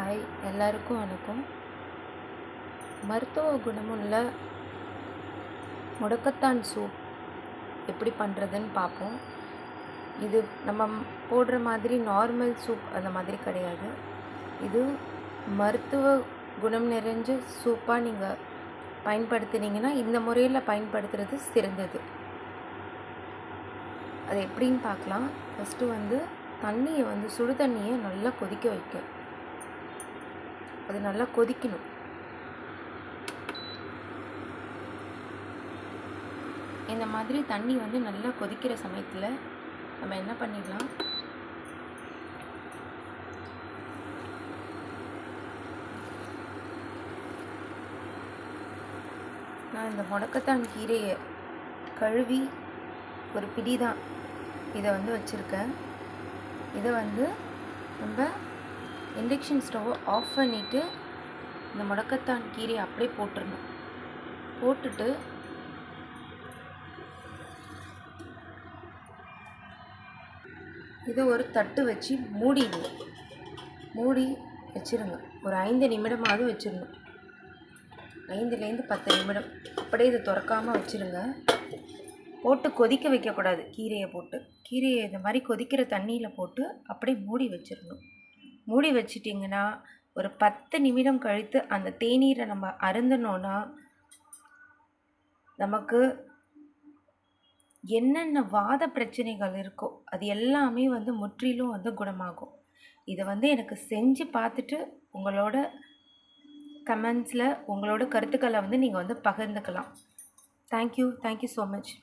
Hi, எல்லாருக்கும் வணக்கம். மருத்துவ குணமுள்ள முடக்கத்தான் சூப் எப்படி பண்ணுறதுன்னு பார்ப்போம். இது நம்ம போடுற மாதிரி நார்மல் சூப் அந்த மாதிரி கிடையாது. இது மருத்துவ குணம் நிறைஞ்ச சூப்பாக நீங்கள் பயன்படுத்தினீங்கன்னா இந்த முறையில் பயன்படுத்துகிறது சிறந்தது. அது எப்படின்னு பார்க்கலாம். ஃபஸ்ட்டு தண்ணியை சுடு தண்ணியை நல்லா கொதிக்க வைக்க, அது நல்லா கொதிக்கணும். இந்த மாதிரி தண்ணி நல்லா கொதிக்கிற சமயத்தில் நம்ம என்ன பண்ணிடலாம், நான் இந்த முடக்கத்தான் கீரையை கழுவி ஒரு பிடி தான் இதை வச்சுருக்கேன். இதை நம்ம இண்டக்ஷன் ஸ்டவ்வை ஆஃப் பண்ணிவிட்டு இந்த முடக்கத்தான் கீரையை அப்படியே போட்டுடணும். போட்டுட்டு இதை ஒரு தட்டு வச்சு மூடி வச்சுருங்க. ஒரு 5 நிமிடமாவது வச்சிடணும். 5லேருந்து 10 நிமிடம் அப்படியே இதை திறக்காமல் வச்சுருங்க. போட்டு கொதிக்க வைக்கக்கூடாது. கீரையை இந்த மாதிரி கொதிக்கிற தண்ணியில் போட்டு அப்படியே மூடி வச்சிடணும். மூடி வச்சிட்டிங்கன்னா ஒரு 10 நிமிடம் கழித்து அந்த தேநீரை நம்ம அருந்தினோன்னா நமக்கு என்னென்ன வாத பிரச்சனைகள் இருக்கோ அது எல்லாமே முற்றிலும் குணமாகும். இதை எனக்கு செஞ்சு பார்த்துட்டு உங்களோட கமெண்ட்ஸில் உங்களோட கருத்துக்களை நீங்கள் பகிர்ந்துக்கலாம். Thank you so much.